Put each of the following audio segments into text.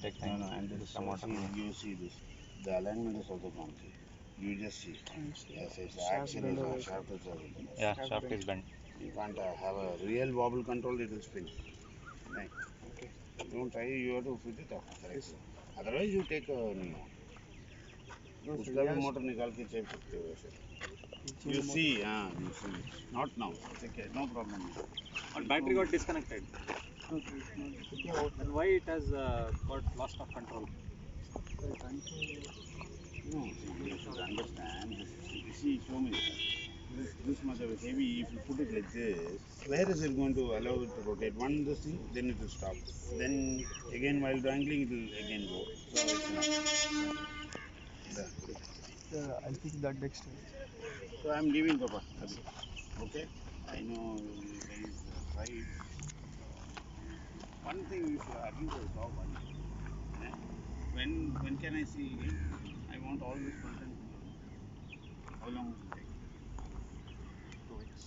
will take No, time. no, and there is Some water. you see this. The alignment is also gone. See. You just see. Yes, it's axle is shaft is also. Yeah, shaft is bent. You can't have a real wobble control, it will spin. Right. Okay. Don't try, you have to fit it up. Correct. Otherwise, you take a new one. उसका भी motor निकाल के check सकते हो वैसे. You see, you see. Not now. It's okay, no problem. But battery got disconnected. And why it has got lost of control? No, see, you should understand. See, show me. This much of a heavy, if you put it like this, where is it going to allow it to rotate? One this thing, then it will stop. Then again while dangling, it will again go. So it's not. I'll fix that next time. So I'm leaving, Papa. Okay? I know you guys tried. One thing you should at least solve one. Yeah? When can I see again? I want all this content. How long will it take? 2 weeks.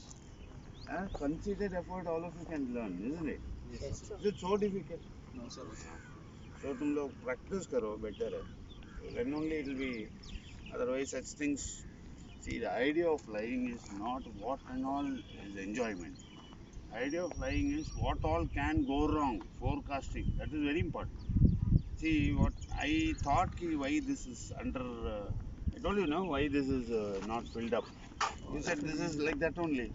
Considered effort all of you can learn, isn't it? Yes. Is it so difficult? No, sir. So तुम लोग practice करो, better है. Then only it will be. Otherwise, such things. See, the idea of flying is not what and all is enjoyment. Idea of flying is what all can go wrong. Forecasting. That is very important. See, what I thought why this is under. I told you now why this is not filled up. You said this is like that only.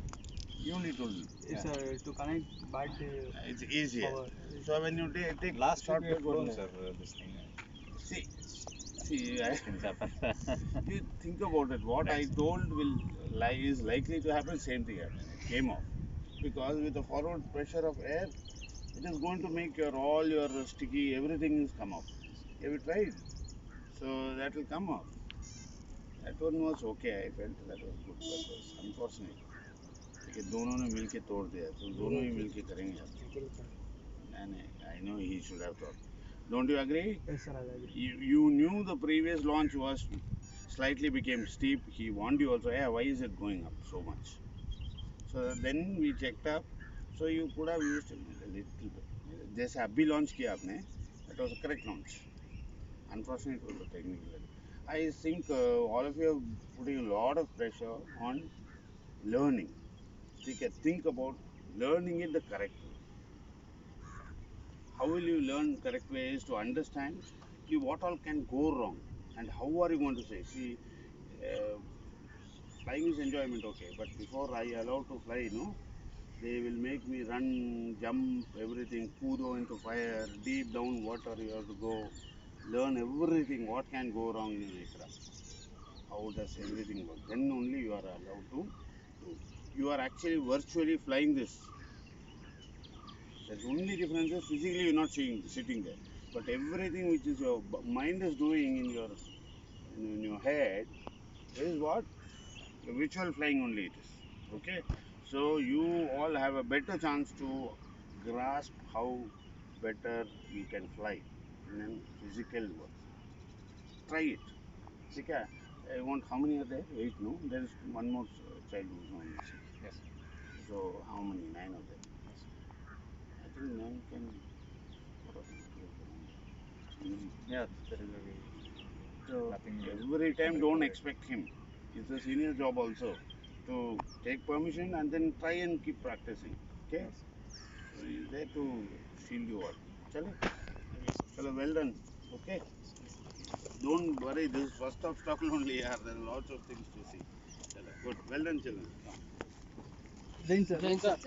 You only told me. It's to connect back the It's easier. power. So when you take Last short week we had cut, blown, sir, this thing. see, Things happen. you think about it. What I told is likely to happen. Same thing happened. It came off because with the forward pressure of air, it is going to make all your sticky everything is come off. Have you tried? So that will come off. That one was okay. I felt that was good. That was unfortunate. कि दोनों ने मिलके तोड़ दिया तो दोनों ही मिलके करेंगे. I know he should have thought. Don't you agree? Yes, sir, I'll agree. You knew the previous launch was slightly became steep. He warned you also. Yeah, why is it going up so much? So then we checked up. So you could have used a little bit. जैसे अभी launch किया आपने, that was a correct launch. Unfortunately, it was a technical. I think all of you are putting a lot of pressure on learning. Think about learning it the correct way. How will you learn correct way is to understand what all can go wrong and how are you going to say. See, flying is enjoyment, okay, but before I allow to fly, they will make me run, jump, everything, kudo into fire, deep down water you have to go, learn everything, what can go wrong in an aircraft. How does everything work? Then only you are allowed to do. You are actually virtually flying this. The only difference is physically you are not sitting there. But everything which is your mind is doing in your head is what? The virtual flying only it is. Okay? So you all have a better chance to grasp how better you can fly in a physical work. Try it. Okay? I want how many are there? 8, no? There is one more child who is not missing. Yes. So how many? 9 of them. Yes. I think 9 can. Yeah, there is a So nothing. every time don't expect him. It's a senior job also to take permission and then try and keep practicing. Okay? So he's there to shield you all. Chalo? Chalo, well done. Okay? Don't worry, this is first obstacle only. There are lots of things to see. Chalo, good. Well done, children. Zain, sir.